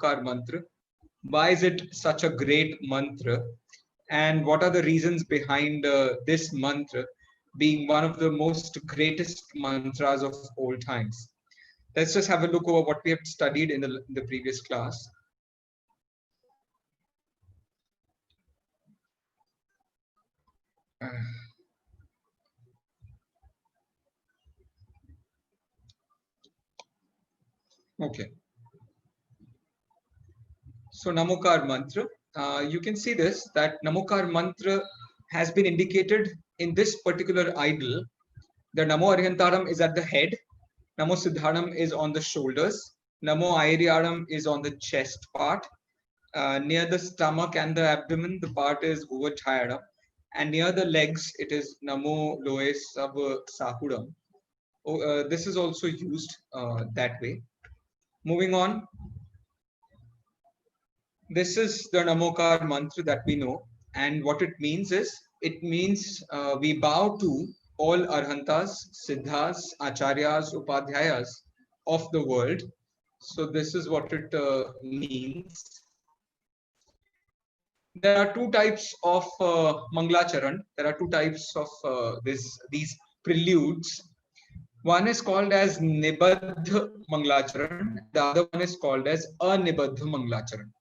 Namokar mantra? Why is it such a great mantra? And what are the reasons behind this mantra being one of the most greatest mantras of all times? Let's just have a look over what we have studied in the previous class. Okay. So Namokar mantra, you can see this, that Namokar mantra has been indicated in this particular idol. The Namo Arhantaram is at the head, Namo Siddharam is on the shoulders, Namo Airyaram is on the chest part. Near the stomach and the abdomen, the part is Uvachayadam, and near the legs, it is Namo Loe Sab Sahuram. This is also used that way. Moving on, this is the Namokar mantra that we know, and what it means is, it means we bow to all Arhantas, Siddhas, Acharyas, Upadhyayas of the world. So this is what it means. There are two types of Manglacharan. There are two types of these preludes. One is called as Nibaddha Manglacharan. The other one is called as Anibaddha Manglacharan.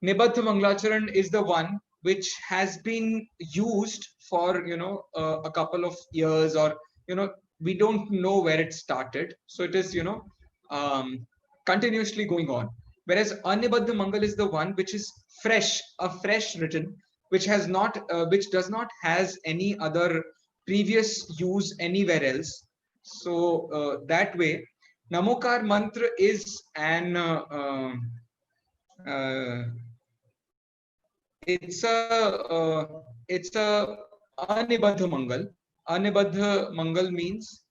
Nibaddha Manglacharan is the one which has been used for a couple of years, or we don't know where it started. So it is continuously going on. Whereas Anibaddha Mangal is the one which is fresh, a fresh written, which has not, which does not has any other previous use anywhere else. So that way, Namokar mantra is an it's a Anibaddha Mangal. Anibaddha Mangal means,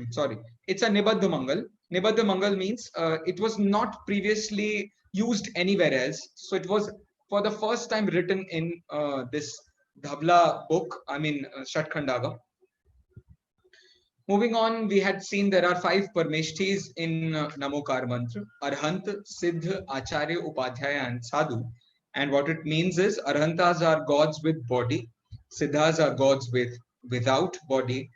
sorry, it's a Nibaddha Mangal. Nibaddha Mangal means it was not previously used anywhere else. So it was for the first time written in this Dhabla book, I mean Shatkhandagam. Moving on, we had seen there are 5 Parmeshthis in Namokar mantra: Arhant, Siddh, Acharya, Upadhyaya, and Sadhu. And what it means is, Arhantas are gods with body, Siddhas are gods without body,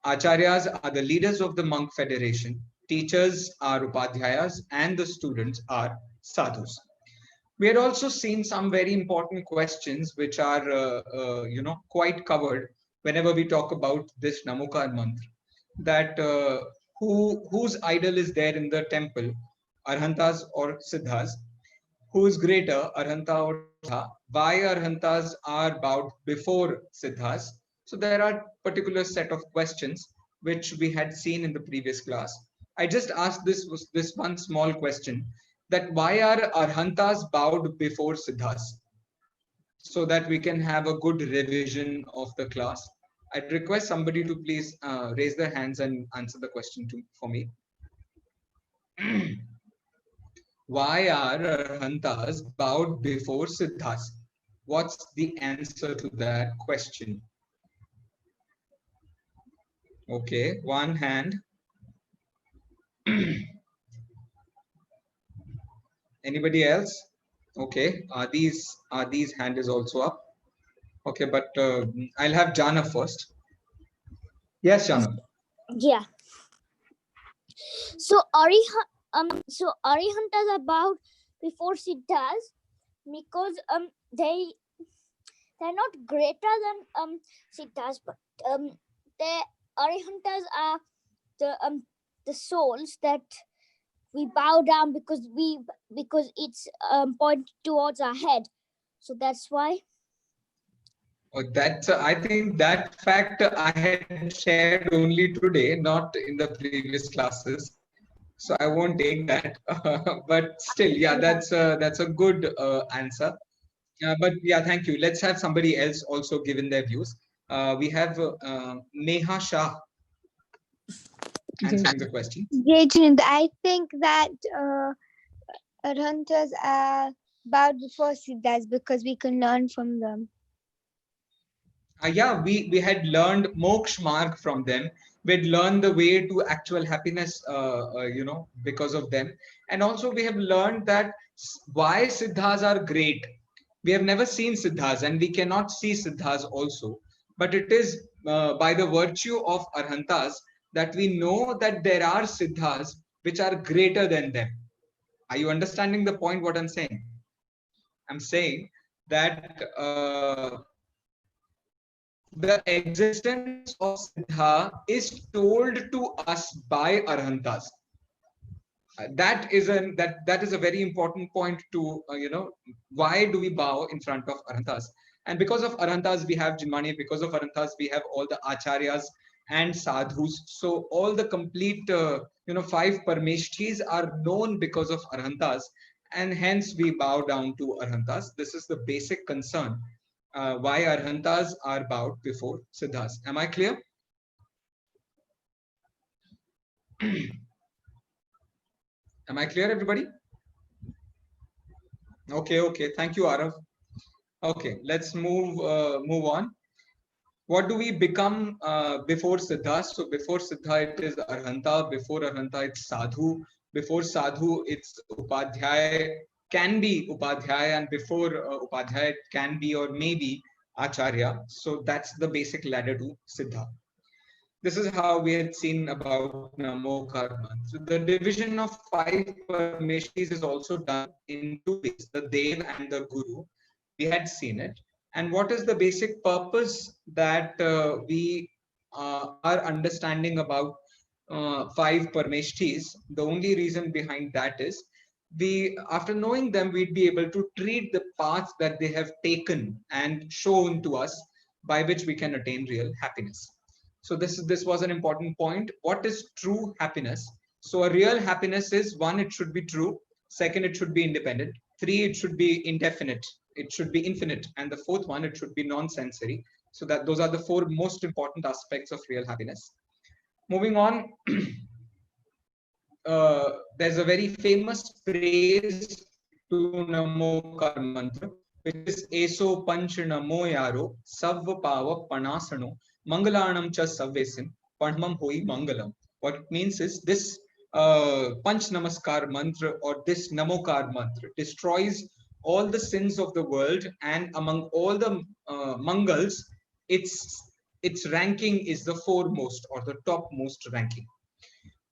Acharyas are the leaders of the monk federation, teachers are Upadhyayas, and the students are Sadhus. We had also seen some very important questions which are quite covered whenever we talk about this Namokar mantra. That whose idol is there in the temple, Arhantas or Siddhas? Who is greater, Arhanta or Siddha? Why Arhantas are bowed before Siddhas? So there are particular set of questions which we had seen in the previous class. I just asked this one small question, that why are Arhantas bowed before Siddhas? So that we can have a good revision of the class. I'd request somebody to please raise their hands and answer the question for me. Why are Arhantas bowed before Siddhas? What's the answer to that question? Okay, one hand. Anybody else? Okay, these hand is also up. Okay, but I'll have Jana first. Yes, Jana. Yeah. So Arihantas are bowed before Siddhas because they're not greater than Siddhas, but the Arihantas are the souls that we bow down because it's pointed towards our head. So that's why. Oh, that's I think that fact I had shared only today, not in the previous classes. So I won't take that. But still, yeah, that's a good answer. But yeah, thank you. Let's have somebody else also given their views. We have Neha Shah answering the question. Jainism, I think that Arhantas are bowed before Siddhas because we can learn from them. Yeah, we had learned Moksha Marg from them, we'd learn the way to actual happiness, because of them. And also we have learned that why siddhas are great. We have never seen siddhas and we cannot see siddhas also, but it is by the virtue of arhantas that we know that there are siddhas which are greater than them. Are you understanding the point what I'm saying? I'm saying that the existence of siddha is told to us by arhantas. That is a very important point to why do we bow in front of arhantas. And because of arhantas we have Jinmani, because of arhantas we have all the acharyas and sadhus. So all the complete five parmeshthis are known because of arhantas, and hence we bow down to arhantas. This is the basic concern, why arhantas are bowed before siddhas. Am I clear? Am I clear, everybody? Okay. Thank you, Arav. Okay, let's move on. What do we become before Siddha? So before Siddha, it is Arhanta. Before Arhanta, it's Sadhu. Before Sadhu, it's Upadhyay. Can be Upadhyay, and before Upadhyay, it can be or maybe Acharya. So that's the basic ladder to Siddha. This is how we had seen about Namo Karma. So the division of five Parmeshis is also done in two ways, the Dev and the Guru. We had seen it. And what is the basic purpose that we are understanding about five Parmeshtis? The only reason behind that is after knowing them, we'd be able to treat the paths that they have taken and shown to us by which we can attain real happiness. So this was an important point. What is true happiness? So a real happiness is, one, it should be true. Second, it should be independent. Three, it should be indefinite. It should be infinite. And the fourth one, it should be non-sensory. So that those are the four most important aspects of real happiness. Moving on, there's a very famous phrase to Namo Kar Mantra, which is Eso Panch Namo Yaro Savva Pava Panasano Mangalanam Cha Savvesim Panmam Hoi Mangalam. What it means is this Panch Namaskar Mantra, or this Namokar Mantra, destroys all the sins of the world, and among all the Mangals, its ranking is the foremost or the topmost ranking.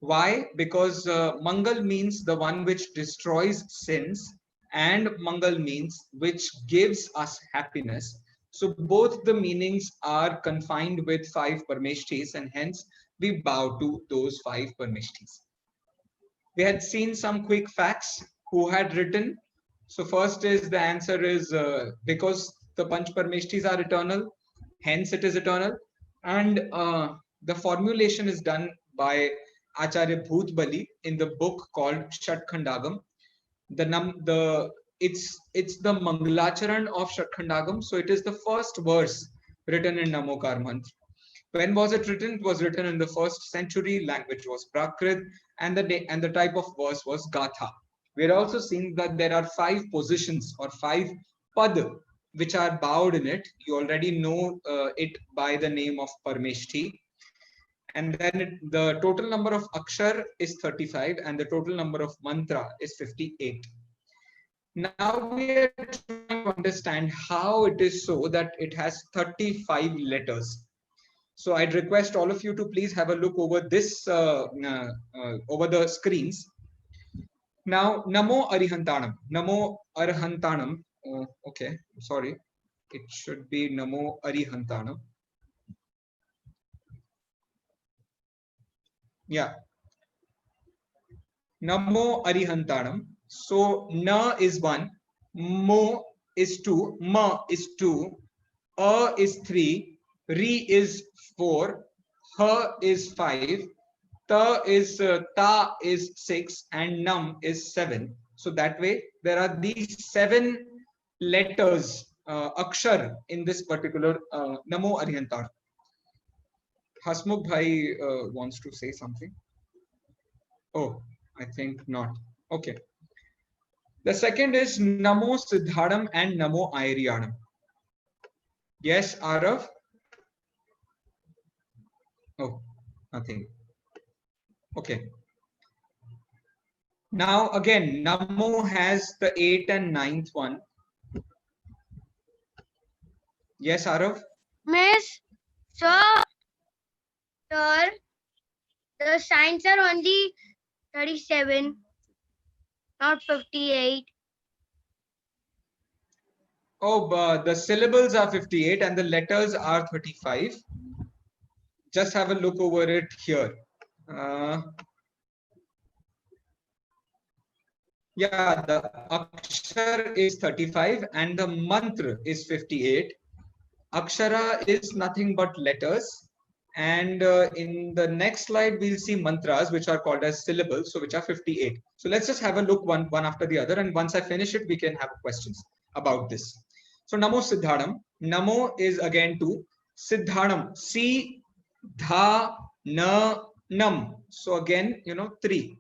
Why? Because Mangal means the one which destroys sins, and Mangal means which gives us happiness. So both the meanings are confined with five Parmeshthis, and hence we bow to those five Parmeshthis. We had seen some quick facts who had written. So first is, the answer is because the Panch Parmeshthis are eternal, hence it is eternal. And the formulation is done by Acharya Bhutbali in the book called Shatkhandagam. It's the Mangalacharan of Shatkhandagam. So it is the first verse written in Namokar Mantra. When was it written? It was written in the 1st century. Language was Prakrit, and the type of verse was Gatha. We are also seeing that there are 5 positions or 5 pad which are bowed in it. You already know it by the name of Parmeshthi. And then the total number of akshar is 35, and the total number of mantra is 58. Now we are trying to understand how it is so that it has 35 letters. So I'd request all of you to please have a look over this, over the screens. Now, Namo Arihantanam. Namo Arihantanam. Okay, sorry. It should be Namo Arihantanam. Yeah. Namo Arihantanam. So, Na is 1, Mo is 2, Ma is 2, A is 3, Ri is 4, Ha is 5, Ta is 6, and Nam is 7. So that way there are these 7 letters, akshar, in this particular Namo Arihantanam. Hasmukh Bhai wants to say something. Oh, I think not. Okay. The second is Namo Siddharam and Namo Airyanam. Yes, Arav? Oh, Nothing. Okay. Now again, Namo has the 8th and 9th one. Yes, Arav? Miss, sir, the signs are only 37, not 58. Oh, but the syllables are 58 and the letters are 35. Just have a look over it here. Yeah, the akshar is 35 and the mantra is 58. Akshara is nothing but letters. And in the next slide, we'll see mantras, which are called as syllables, so which are 58. So let's just have a look one after the other. And once I finish it, we can have questions about this. So Namo Siddhadam. Namo is again 2. Siddhadam. Si, dha, na, nam. So again, 3.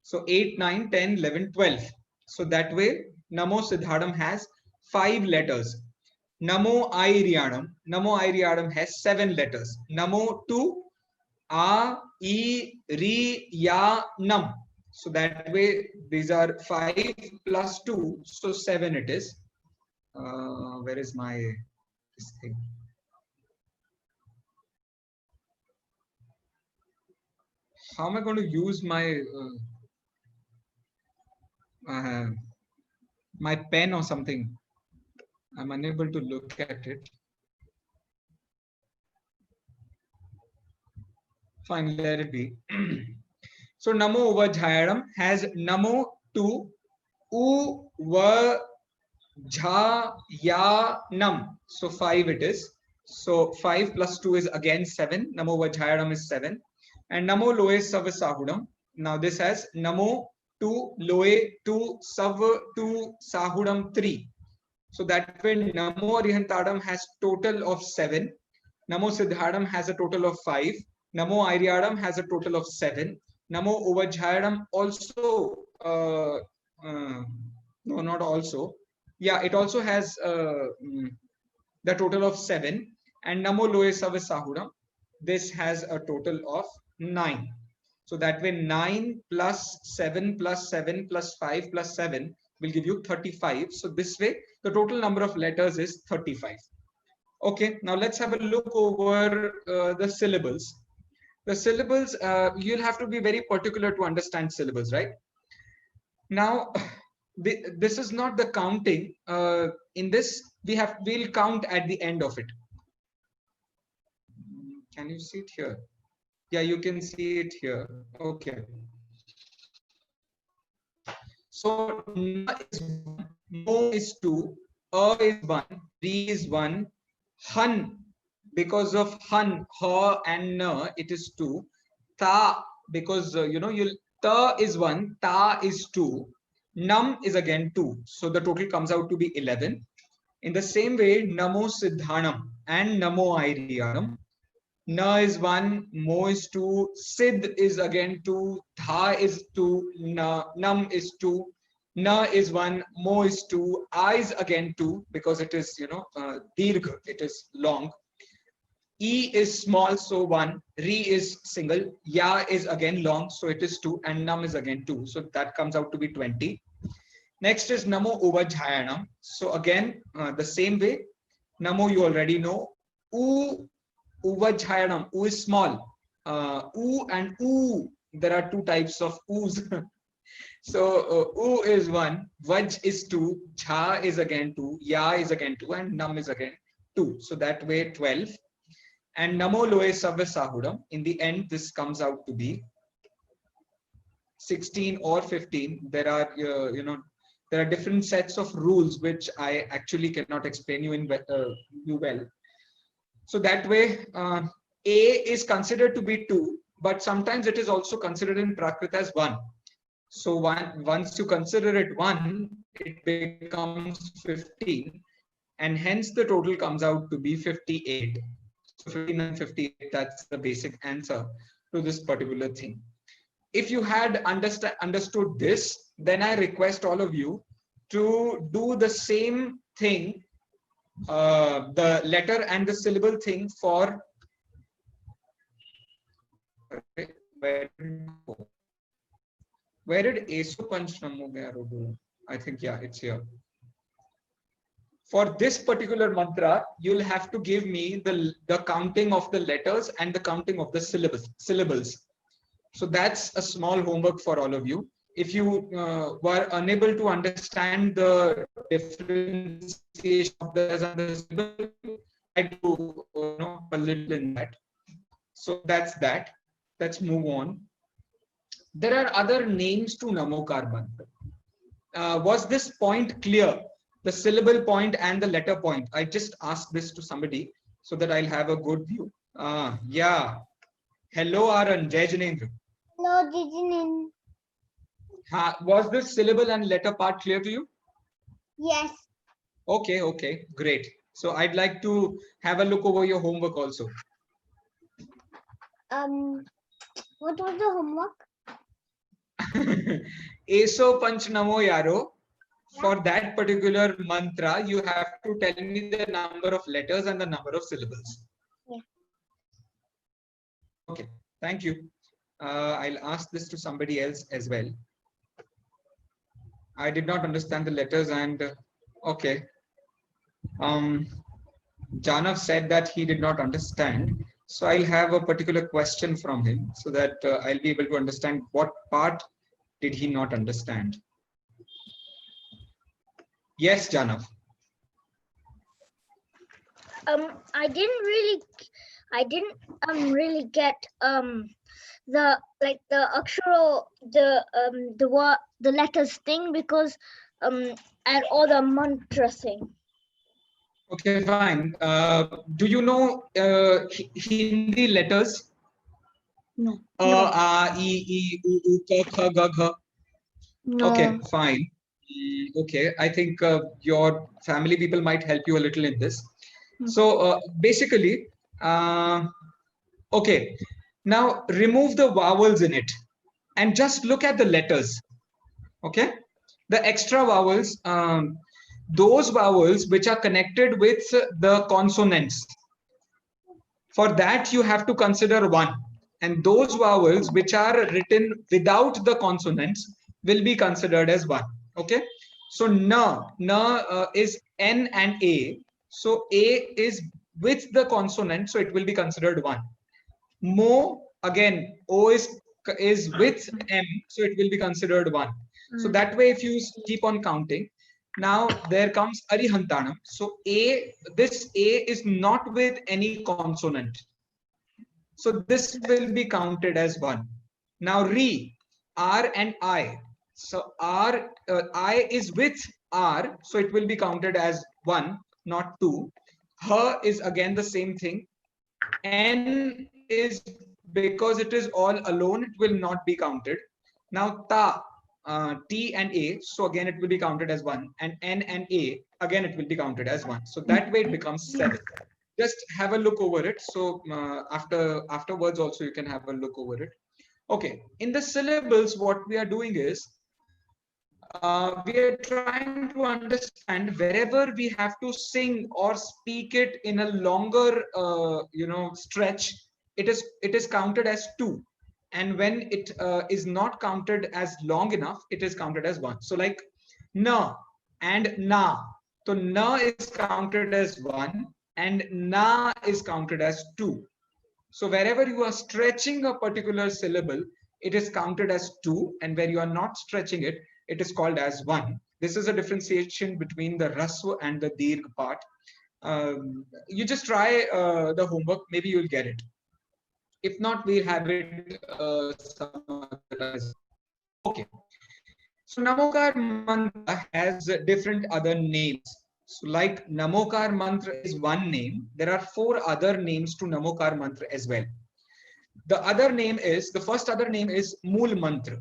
So 8, 9, 10, 11, 12. So that way, Namo Siddhadam has 5 letters. Namo Airiyanam. Namo Airiyanam has 7 letters. Namo to A, I, Ri, Ya, Nam. So that way, these are 5 plus 2. So 7 it is. Where is my this thing? How am I going to use my pen or something? I'm unable to look at it. Fine, let it be. So Namo over Jainism has Namo to U va Jha Ya Nam. So 5 it is. So 5 plus 2 is again 7. Namo Vajhayadam is 7. And Namo Loe Sav Sahudam. Now this has Namo to Loe to Sav to Sahudam 3. So that way Namo Arihantadam has total of 7. Namo Siddhadam has a total of 5. Namo Airiadam has a total of 7. Namo Ovajhayadam also, no, not also. Yeah, it also has the total of 7. And Namo Loe Save Sahudam, this has a total of 9. So that way 9 plus 7 plus 7 plus 5 plus 7 will give you 35. So this way the total number of letters is 35. Okay, now let's have a look over the syllables. The syllables, you'll have to be very particular to understand syllables, right? Now, this is not the counting. In this, we'll count at the end of it. Can you see it here? Yeah, you can see it here. Okay. So, na is 1, mo is 2, is 1, ri is 1, han, because of han, ha and na, it is 2. Ta, because ta is 1, ta is 2, nam is again 2. So the total comes out to be 11. In the same way, Namo Siddhanam and Namo Airiyanam. Na is 1, Mo is 2, Siddh is again 2, Dha is 2, Nam is 2, Na is 1, Mo is 2, I is again 2 because it is, Dirgh, it is long. E is small, so 1, Ri is single, Ya is again long, so it is 2, and Nam is again 2. So that comes out to be 20. Next is Namo Uvajhayanam. So again, the same way, Namo you already know. U Uvajhayanam, U is small. U and U, there are 2 types of U's. So U is 1, Vaj is 2, Jha is again 2, Ya is again 2, and Nam is again 2. So that way 12. And Namo Loe Savya Sahudam. In the end, this comes out to be 16 or 15. There are, there are different sets of rules which I actually cannot explain you well. So that way, A is considered to be 2, but sometimes it is also considered in Prakrit as 1. So once you consider it 1, it becomes 15, and hence the total comes out to be 58. So 15 and 58, that's the basic answer to this particular thing. If you had understood this, then I request all of you to do the same thing, the letter and the syllable thing for Where did it go? Where did Eso Panch Namo Gyaro go? I think, yeah, it's here. For this particular mantra, you'll have to give me the counting of the letters and the counting of the syllables. So that's a small homework for all of you. If you were unable to understand the differentiation of the letters and the syllable, try to a little in that. So that's that. Let's move on. There are other names to Namokar mantra. Was this point clear? The syllable point and the letter point. I just asked this to somebody so that I'll have a good view. Yeah. Hello, Aran. Jai Janendra. Hello, Jijinin. Was this syllable and letter part clear to you? Yes. Okay, great. So I'd like to have a look over your homework also. What was the homework? Eso Panch Namo Yaro. For that particular mantra, you have to tell me the number of letters and the number of syllables. Yeah. Okay, thank you. I'll ask this to somebody else as well. I did not understand the letters and okay. Janav said that he did not understand. So I'll have a particular question from him so that I'll be able to understand what part did he not understand. Yes, Janav. I didn't really get the akshara, the word, the letters thing, because and all the mantra thing. Okay, fine. Do you know Hindi letters? No. A, E, U, U, K, K, G, G. No. Okay, fine. Okay, I think your family people might help you a little in this. So basically, okay, now remove the vowels in it and just look at the letters. Okay, the extra vowels, those vowels which are connected with the consonants. For that, you have to consider one. And those vowels which are written without the consonants will be considered as one. Okay. So na is N and A. So A is with the consonant, so it will be considered one. Mo, again, O is with M, so it will be considered one. So that way, if you keep on counting, now there comes Arihantanam. So this A is not with any consonant. So this will be counted as one. Now Re, R and I. So I is with R, so it will be counted as one, not two. Her is again the same thing. N is because it is all alone, it will not be counted. Now Ta, T and A, so again it will be counted as one, and N and A, again it will be counted as one. So that way it becomes 7. Just have a look over it. So afterwards also you can have a look over it. Okay, in the syllables, what we are doing is we are trying to understand wherever we have to sing or speak it in a longer stretch, it is counted as 2, and when it is not counted as long enough, it is counted as 1. So like na and na, so na is counted as 1 and na is counted as 2. So wherever you are stretching a particular syllable, it is counted as 2, and where you are not stretching it, it is called as 1. This is a differentiation between the raswa and the dirgh part. You just try the homework, maybe you'll get it. If not, we'll have it some other time. Okay. So Namokar mantra has different other names. So like Namokar mantra is one name. There are 4 other names to Namokar mantra as well. The first other name is Mool mantra.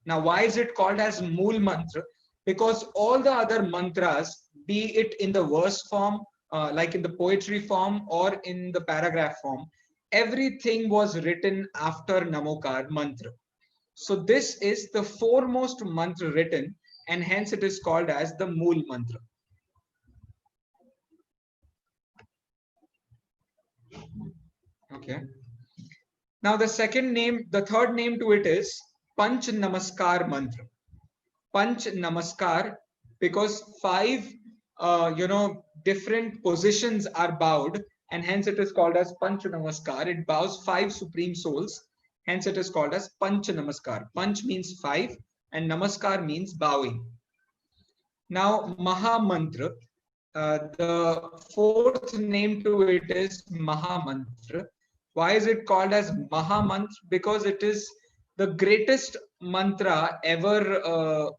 Now, why is it called as Mool mantra? Because all the other mantras, be it in the verse form, like in the poetry form or in the paragraph form, everything was written after Namokar mantra. So this is the foremost mantra written, and hence it is called as the Mool mantra. Okay. Now the third name to it is Panch Namaskar Mantra. Panch Namaskar, because five, different positions are bowed, and hence it is called as Panch Namaskar. It bows five supreme souls, hence it is called as Panch Namaskar. Panch means five, and Namaskar means bowing. Now, Maha Mantra, the fourth name to it is Maha Mantra. Why is it called as Maha Mantra? Because it is the greatest mantra ever,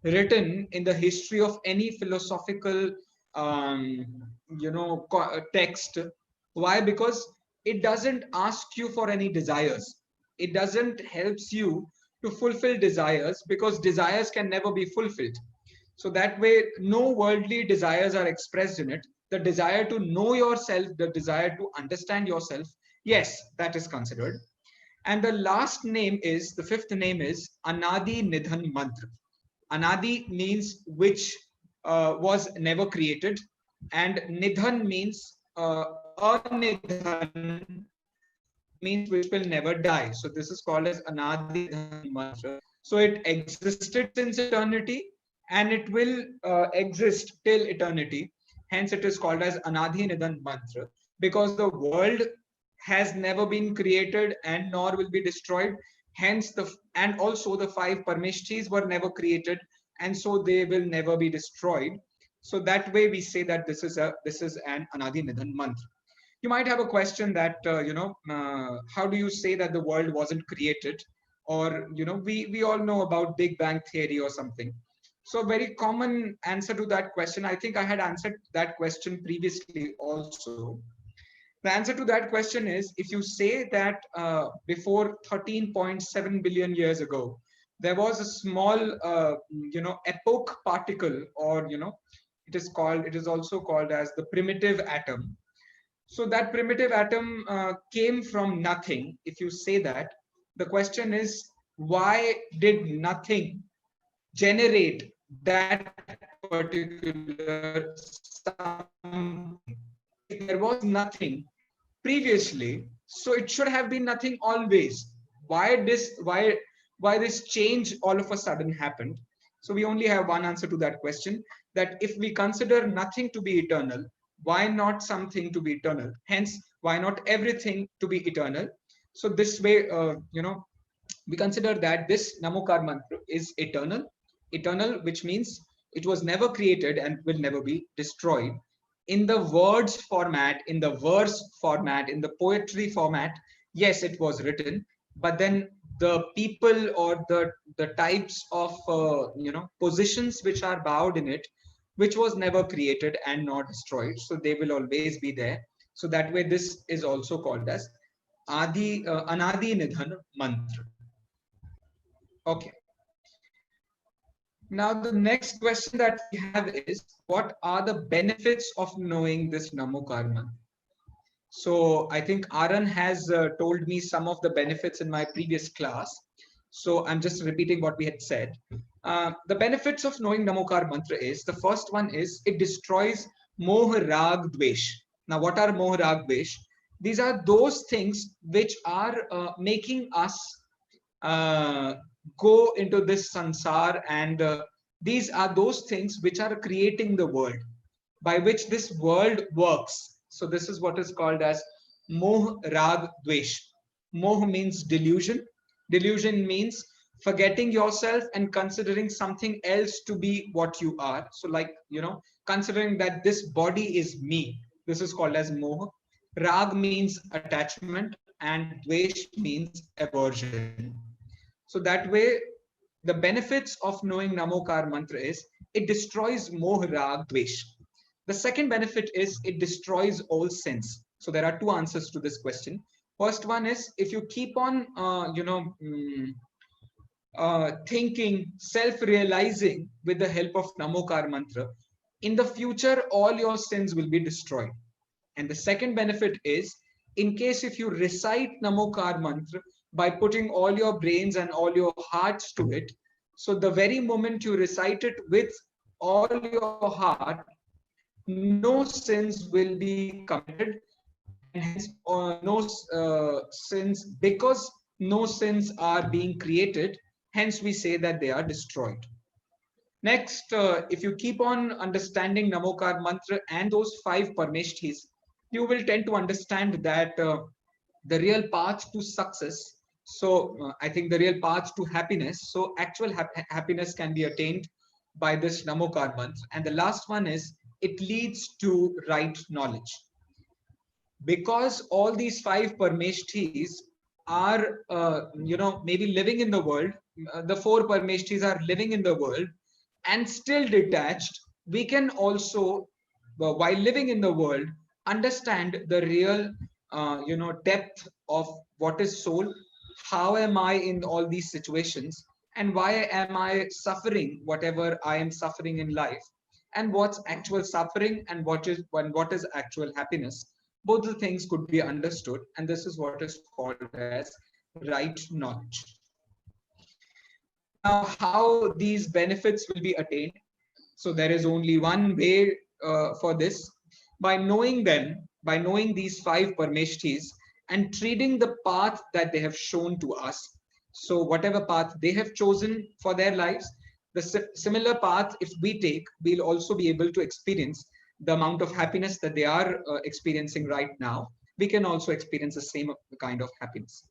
written in the history of any philosophical, text. Why? Because it doesn't ask you for any desires. It doesn't helps you to fulfill desires, because desires can never be fulfilled. So that way, no worldly desires are expressed in it. The desire to know yourself, the desire to understand yourself, yes, that is considered. And the fifth name is Anadi Nidhan Mantra. Anadi means which was never created, and Nidhan means Anidhan, means which will never die. So this is called as Anadi Nidhan Mantra. So it existed since eternity, and it will exist till eternity. Hence, it is called as Anadi Nidhan Mantra, because the world has never been created and nor will be destroyed. Hence, and also the five Parmeshthis were never created, and so they will never be destroyed. So that way, we say that this is an Anadi Nidhan Mantra. You might have a question that how do you say that the world wasn't created? Or we all know about Big Bang theory or something. So a very common answer to that question, I think I had answered that question previously also. The answer to that question is, if you say that before 13.7 billion years ago, there was a small, epoch particle, or it is also called as the primitive atom. So that primitive atom came from nothing. If you say that, the question is, why did nothing generate that particular something? If there was nothing previously, so it should have been nothing always. Why this change all of a sudden happened? So we only have one answer to that question, that if we consider nothing to be eternal, why not something to be eternal? Hence, why not everything to be eternal? So this way, we consider that this Namokar mantra is eternal, which means it was never created and will never be destroyed. In the words format, in the verse format, in the poetry format, yes, it was written, but then the people or the types of positions which are bowed in it, which was never created and not destroyed, so they will always be there. So that way, this is also called as Anadi Nidhan Mantra. Okay. Now, the next question that we have is, what are the benefits of knowing this Namokar mantra? So I think Aaron has told me some of the benefits in my previous class. So I'm just repeating what we had said. The benefits of knowing Namokar mantra is, the first one is, it destroys Moh Rag Dvesh. Now, what are Moh Rag Dvesh? These are those things which are making us uh, go into this sansar, and these are those things which are creating the world, by which this world works. So this is what is called as moh rag dvesh. Moh means delusion. Delusion means forgetting yourself and considering something else to be what you are. So like, considering that this body is me, this is called as moh. Rag means attachment, and dvesh means aversion. So that way, the benefits of knowing Namokar mantra is, it destroys moh rag dvesh. The second benefit is, it destroys all sins. So there are two answers to this question. First one is, if you keep on, thinking, self-realizing with the help of Namokar mantra, in the future, all your sins will be destroyed. And the second benefit is, in case if you recite Namokar mantra by putting all your brains and all your hearts to it, so the very moment you recite it with all your heart, no sins will be committed, and and hence no sins, because no sins are being created, hence we say that they are destroyed. Next, if you keep on understanding Namokar Mantra and those five Parmeshthis, you will tend to understand that the real path to success. So, I think the real path to happiness. So, actual happiness can be attained by this Namokar Mantra. And the last one is it leads to right knowledge. Because all these five Parmeshthis are, maybe living in the world, the four Parmeshthis are living in the world and still detached, we can also, while living in the world, understand the real, depth of what is soul, how am I in all these situations, and why am I suffering whatever I am suffering in life, and what's actual suffering and what is actual happiness. Both the things could be understood, and this is what is called as right knowledge. Now, how these benefits will be attained? So there is only one way for this: by knowing them, by knowing these five Parmeshthis and treating the path that they have shown to us. So whatever path they have chosen for their lives, the similar path, if we take, we'll also be able to experience the amount of happiness that they are experiencing right now. We can also experience the same kind of happiness.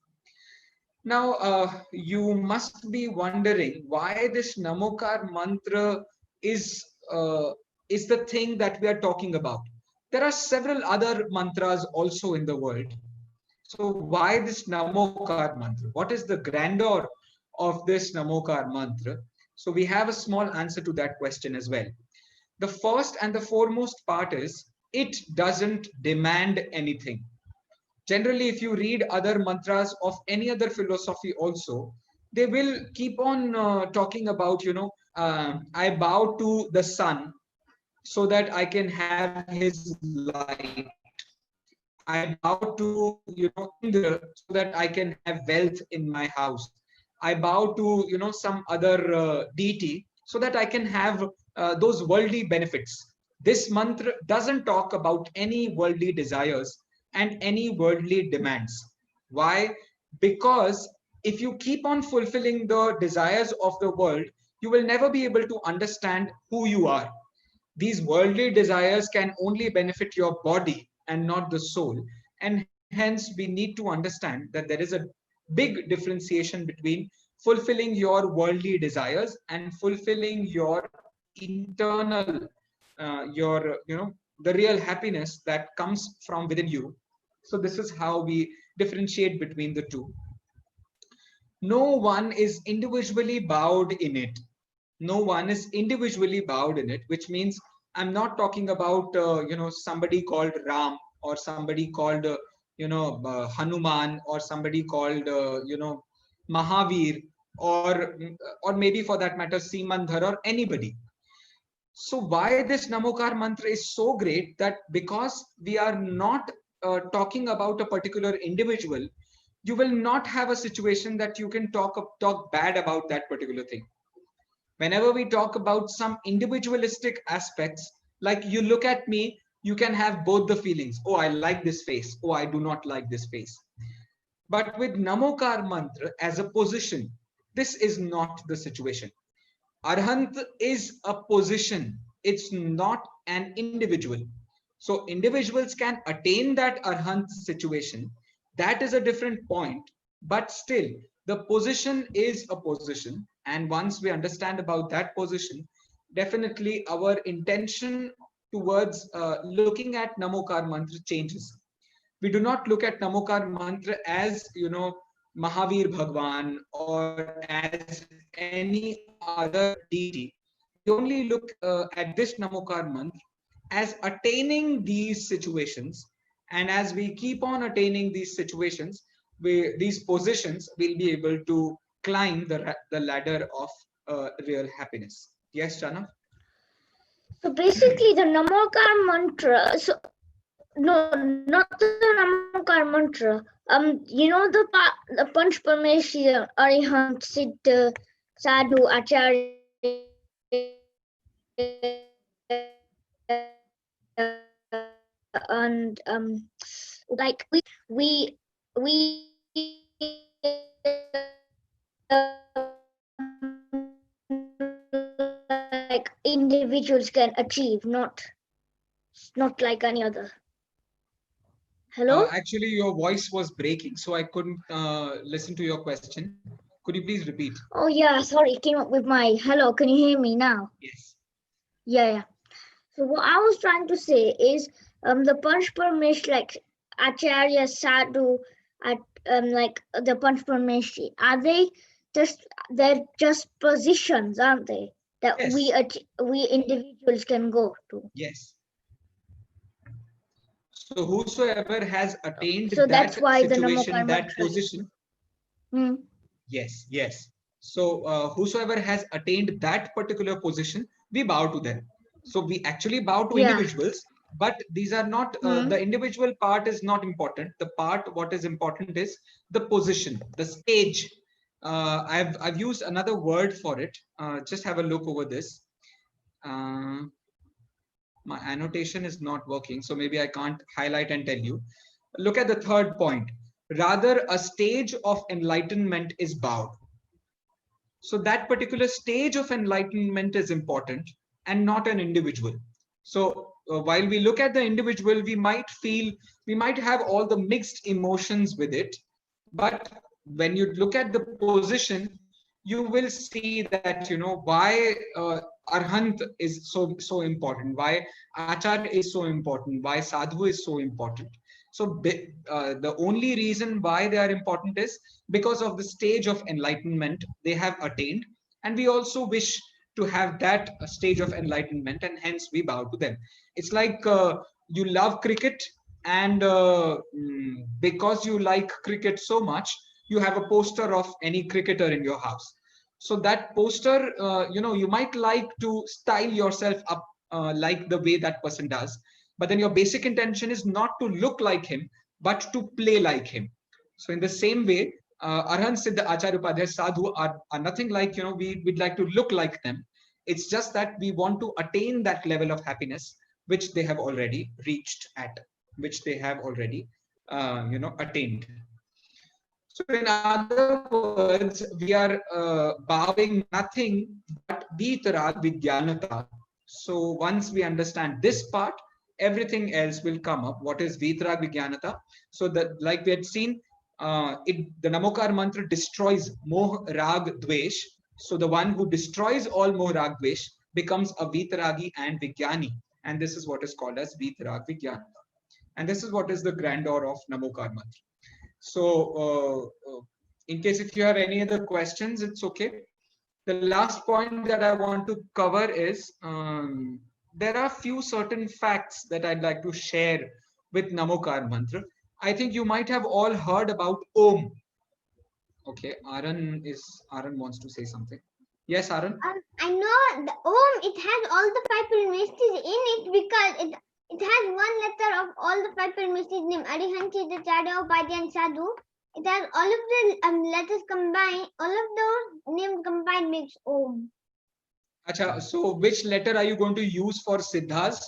Now, you must be wondering why this Namokar mantra is is the thing that we are talking about. There are several other mantras also in the world. So why this Namokar mantra? What is the grandeur of this Namokar mantra? So we have a small answer to that question as well. The first and the foremost part is it doesn't demand anything. Generally, if you read other mantras of any other philosophy also, they will keep on talking about, I bow to the sun so that I can have his light. I bow to, Indra so that I can have wealth in my house. I bow to, some other deity so that I can have those worldly benefits. This mantra doesn't talk about any worldly desires and any worldly demands. Why? Because if you keep on fulfilling the desires of the world, you will never be able to understand who you are. These worldly desires can only benefit your body and not the soul. And hence, we need to understand that there is a big differentiation between fulfilling your worldly desires and fulfilling your internal, the real happiness that comes from within you. So, this is how we differentiate between the two. No one is individually bowed in it. No one is individually bowed in it, which means I'm not talking about somebody called Ram, or somebody called Hanuman, or somebody called Mahavir, or maybe for that matter Simandhar, or anybody. So why this Namokar mantra is so great? That because we are not talking about a particular individual, you will not have a situation that you can talk bad about that particular thing. Whenever we talk about some individualistic aspects, like you look at me, you can have both the feelings. Oh, I like this face. Oh, I do not like this face. But with Namokar mantra as a position, this is not the situation. Arhant is a position, it's not an individual. So individuals can attain that Arhant situation. That is a different point. But still, the position is a position. And once we understand about that position, definitely our intention towards looking at Namokar mantra changes. We do not look at Namokar mantra as, Mahavir Bhagwan or as any other deity. We only look at this Namokar mantra as attaining these situations. And as we keep on attaining these situations, these positions, will be able to climb the ladder of real happiness. Yes, Chana? So basically, the Namokar mantra. So no, not the Namokar mantra. The Panch Parmeshwar, Arihant, Siddha, Sadhu, Acharya, and like we like individuals can achieve, not like any other. Hello? Actually, your voice was breaking, so I couldn't listen to your question. Could you please repeat? Oh yeah, sorry, it came up with my hello. Can you hear me now? Yes. Yeah. So what I was trying to say is the Panchparmesh, like Acharya, Sadhu, at like the Panchparmeshi, they're just positions, aren't they? That Yes. we individuals can go to. Yes. So whosoever has attained So that's that why the situation, Namakar that mantra. position. Hmm. Yes. So whosoever has attained that particular position, we bow to them. So we actually bow to Yeah. individuals, but these are not, the individual part is not important. The part, what is important is the position, the stage. I've used another word for it. Just have a look over this. My annotation is not working, so maybe I can't highlight and tell you. Look at the third point. Rather, a stage of enlightenment is bowed. So that particular stage of enlightenment is important and not an individual. So while we look at the individual, we might have all the mixed emotions with it. But when you look at the position, you will see that, why Arhant is so important, why Achar is so important, why Sadhu is so important. So the only reason why they are important is because of the stage of enlightenment they have attained, and we also wish to have that stage of enlightenment, and hence we bow to them. It's like you love cricket, and because you like cricket so much, you have a poster of any cricketer in your house. So that poster, you might like to style yourself up like the way that person does, but then your basic intention is not to look like him, but to play like him. So in the same way, Arhan, Siddha, Acharya, Upadhyay, Sadhu are nothing like, we'd like to look like them. It's just that we want to attain that level of happiness which they have already reached at, which they have already, attained. So in other words, we are bowing nothing but Vitarag Vijnanata. So once we understand this part, everything else will come up. What is Vitarag Vijnanata? So that, like we had seen, the Namokar mantra destroys Moh Rag Dvesh. So the one who destroys all Moh Rag Dvesh becomes a Vitaragi and Vijnani. And this is what is called as Vitarag Vijnanata. And this is what is the grandeur of Namokar mantra. So in case if you have any other questions, it's okay. The last point that I want to cover is there are few certain facts that I'd like to share with Namokar mantra. I think you might have all heard about Om. Okay, Aaron wants to say something. Yes, Aaron. I know the Om. It has all the five Paramesh in it because it has one letter of all the five Paramesh named Arihant, Siddha, Acharya, Upadhyay, and Sadhu. It has all of the letters combined. All of those names combined makes Om. Acha, so which letter are you going to use for Siddhas?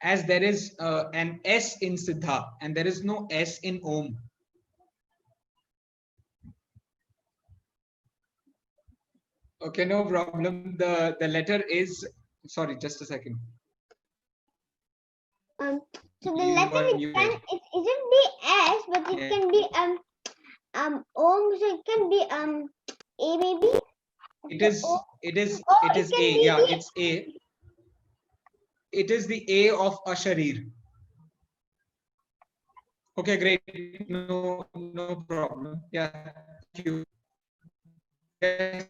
As there is an S in Siddha and there is no S in Om. Okay, no problem. The letter is, sorry, just a second. So the letter it isn't be S, but it can be Om. So it can be A maybe. It is A. Yeah, it's A. It is the A of Asharir. Okay, great. No problem. Yeah, thank you. Yes,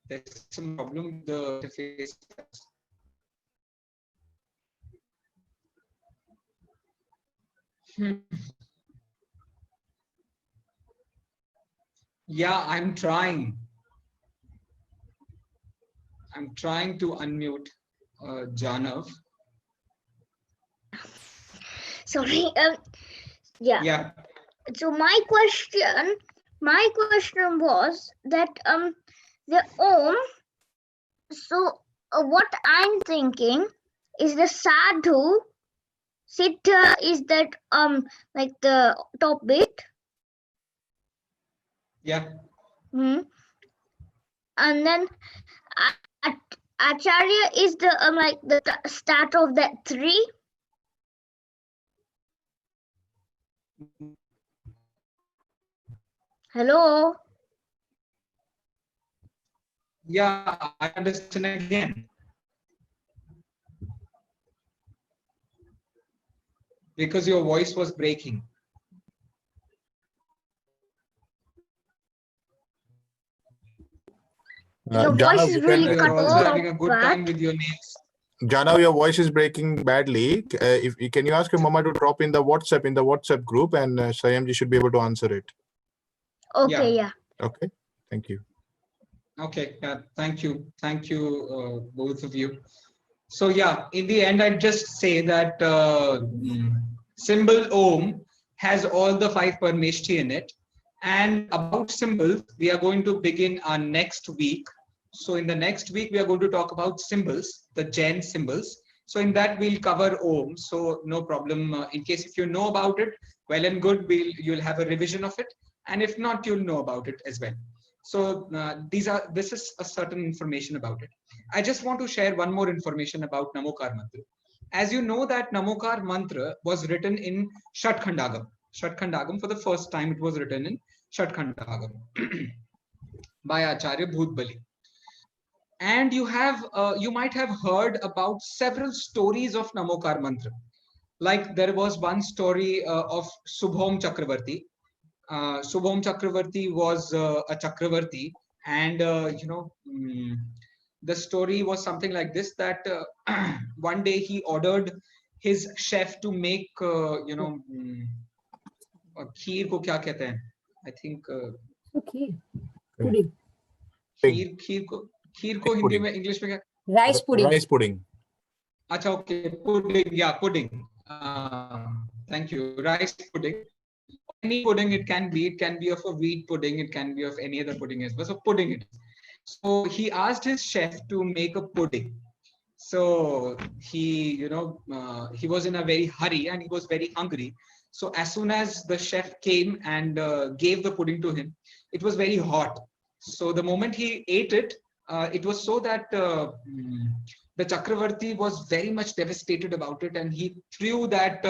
there's some problem with the interface. Yeah, I'm trying to unmute Janav. Sorry. Yeah. So my question was that the Om, So what I'm thinking is the sadhu siddha is that like the top bit. Yeah. Hmm. And then acharya is the like the start of that three. Hello. Yeah, I understand again. Because your voice was breaking. Your voice Jana, is you really can, You're cut also off. having a good time with your nails. Jana, your voice is breaking badly. If can you ask your mama to drop in the WhatsApp group, and Sayamji should be able to answer it. Okay, yeah. Okay, thank you. Okay, thank you, both of you. So yeah, in the end, I'd just say that symbol Om has all the 5 Parmeshti in it. And about symbols, we are going to begin our next week. So in the next week, we are going to talk about symbols, the Jain symbols. So in that, we'll cover Om. So no problem. In case if you know about it, well and good, you'll have a revision of it. And if not, you'll know about it as well. So this is a certain information about it. I just want to share one more information about Namokar Mantra. As you know that Namokar Mantra was written in Shatkhandagam. Shatkhandagam, for the first time it was written in Shatkhandagam by Acharya Bhutbali. And you might have heard about several stories of Namokar Mantra. Like there was one story of Subhom Chakravarti. Subhom Chakravarti was a Chakravarti, and the story was something like this: that one day he ordered his chef to make खीर को क्या कहते हैं? I think Okay. Pudding. खीर को हिंदी में English में क्या? Rice pudding. Rice pudding. अच्छा, okay, pudding. Yeah, pudding. Thank you. Rice pudding. Any pudding it can be. It can be of a wheat pudding. It can be of any other pudding as well. So pudding it. So he asked his chef to make a pudding. So he was in a very hurry and he was very hungry. So as soon as the chef came and gave the pudding to him, it was very hot. So the moment he ate it, it was so that the Chakravarti was very much devastated about it, and he threw that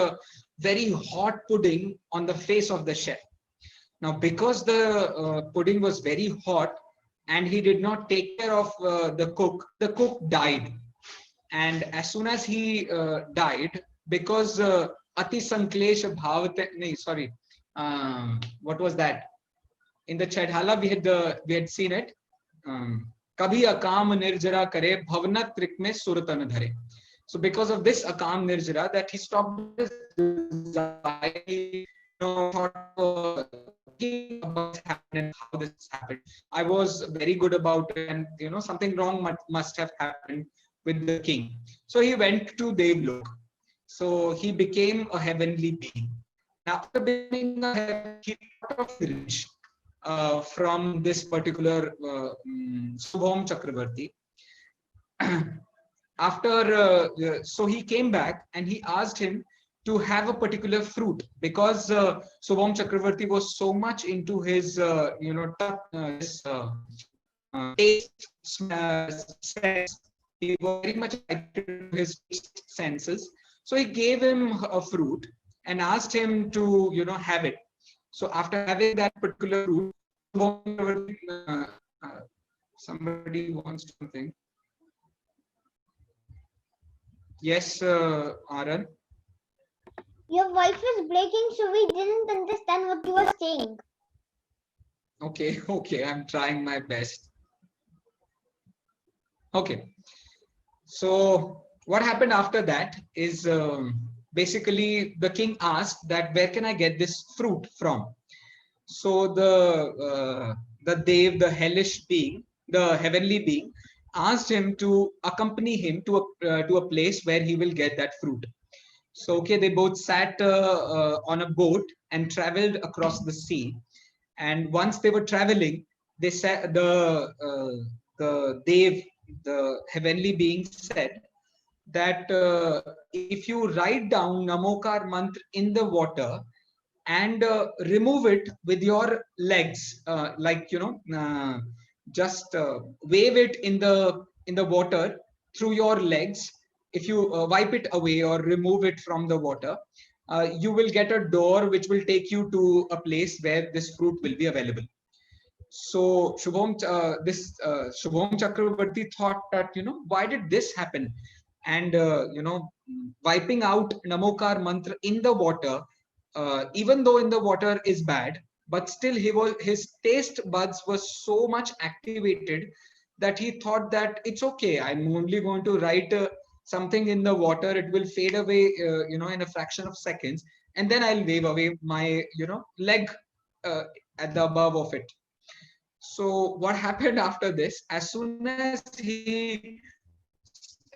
very hot pudding on the face of the chef. Now, because the pudding was very hot and he did not take care of the cook died. And as soon as he died, because Ati Sanklesh Bhavate, no, sorry, what was that? In the Chadhala, we had seen it. Kabhi akam nirjara kare bhavna trik mein suratan dhare. So because of this akam nirjara, that he stopped his desire, what's happened, how this happened. I was very good about it, and something wrong must have happened with the king. So he went to Devlok. So he became a heavenly being. Now, after becoming a heavenly, he got off rich from this particular Subhom Chakravarti. So he came back and he asked him to have a particular fruit, because Subhom Chakravarti was so much into his taste, sense. He was very much attracted to his taste senses. So he gave him a fruit and asked him to have it. So after having that particular fruit, somebody wants something. Yes, Aaron. Your voice was breaking, so we didn't understand what you were saying. Okay, I'm trying my best. Okay, so what happened after that is basically the king asked that where can I get this fruit from? So the Dev, the hellish being, the heavenly being, asked him to accompany him to a place where he will get that fruit. So okay, they both sat on a boat and traveled across the sea. And once they were traveling, they said the Dev, the heavenly being said that if you write down Namokar mantra in the water and remove it with your legs, like just wave it in the water through your legs. If you wipe it away or remove it from the water, you will get a door which will take you to a place where this fruit will be available. So Shubham Chakravarti thought that, why did this happen? And wiping out Namokar mantra in the water, even though in the water is bad, but still his taste buds were so much activated that he thought that it's okay. I'm only going to write something in the water. It will fade away, in a fraction of seconds, and then I'll wave away my, leg at the above of it. So what happened after this? As soon as he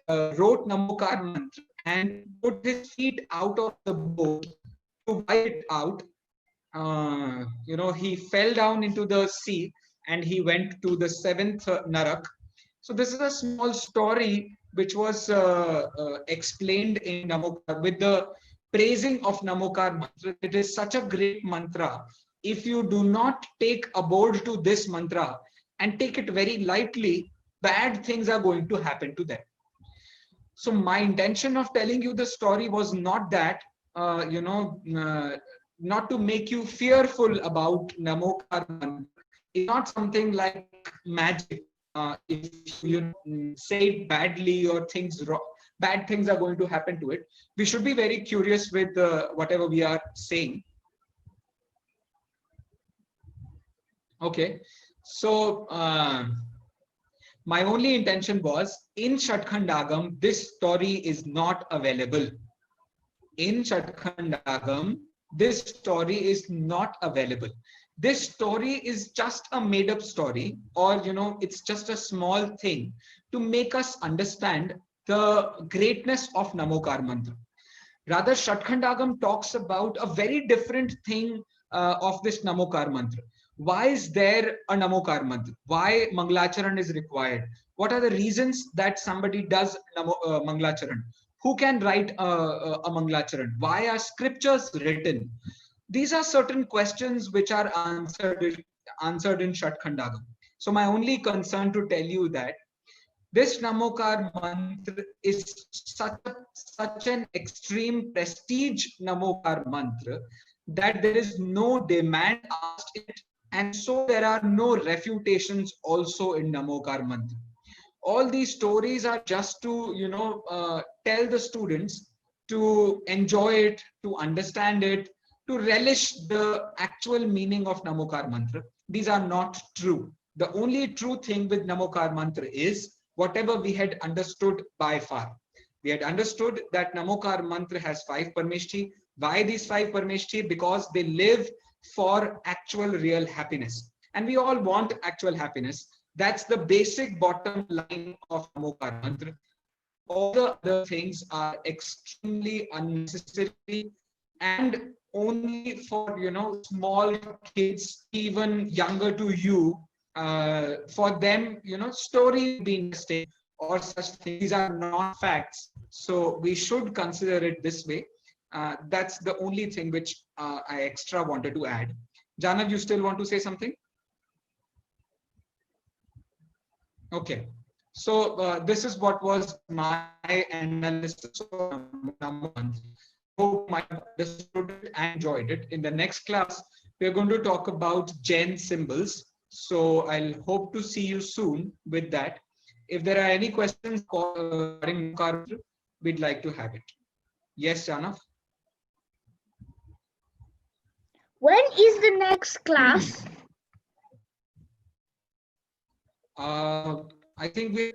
wrote Namokar mantra and put his feet out of the boat to wipe it out, he fell down into the sea and he went to the seventh Narak. So this is a small story which was explained in Namokar with the praising of Namokar mantra. It is such a great mantra. If you do not take aboard to this mantra and take it very lightly, bad things are going to happen to them. So my intention of telling you the story was not that, not to make you fearful about Namokar mantra. It's not something like magic. If you say it badly or bad things are going to happen to it, we should be very curious with whatever we are saying. Okay, so my only intention was in Shatkhandagam, this story is not available. In Shatkhandagam, this story is not available. This story is just a made up story, or it's just a small thing to make us understand the greatness of Namokar mantra. Rather, Shatkhandagam talks about a very different thing of this Namokar mantra. Why is there a Namokar mantra? Why Mangalacharan is required? What are the reasons that somebody does Mangalacharan? Who can write a Mangalacharan? Why are scriptures written? These are certain questions which are answered in Shatkhandagam. So my only concern to tell you that this Namokar mantra is such an extreme prestige Namokar mantra that there is no demand asked it, and so there are no refutations also in Namokar mantra. All these stories are just to tell the students to enjoy it, to understand it, to relish the actual meaning of Namokar mantra. These are not true. The only true thing with Namokar mantra is whatever we had understood by far. We had understood that Namokar mantra has 5 parmeshti. Why these 5 parmeshti? Because they live for actual real happiness. And we all want actual happiness. That's the basic bottom line of Namokar mantra. All the other things are extremely unnecessary and only for small kids, even younger to you. For them, story be interesting or such things. These are not facts, so we should consider it this way. That's the only thing which I extra wanted to add. Janav, you still want to say something? Okay, so this is what was my analysis of number one. Hope you might have understood it and enjoyed it. In the next class, we're going to talk about Jain symbols. So I'll hope to see you soon with that. If there are any questions regarding Namokar, we'd like to have it. Yes, Janav? When is the next class? I think we.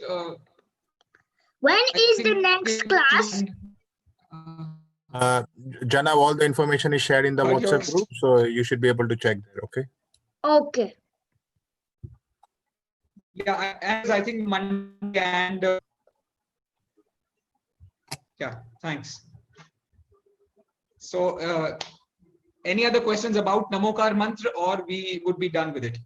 When I is the think next we- class? Jana, all the information is shared in the Sorry, WhatsApp yours. group, so you should be able to check there. Okay. Okay. Yeah, and I think Monday and yeah, thanks. So, any other questions about Namokar mantra, or we would be done with it?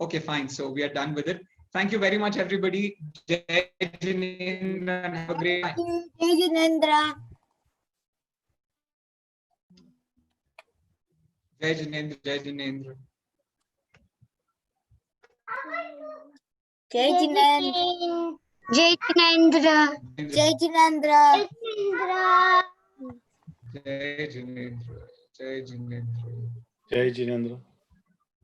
Okay, fine. So we are done with it. Thank you very much, everybody. Jai Jinendra and have a great time. Jai Jinendra. Jai Jinendra, Jai Jinendra. Jai Jinendra. Jai Jinendra. Jai Jinendra. Jai Jinendra. Jai Jinendra. Jai Jinendra. Jai Jinendra.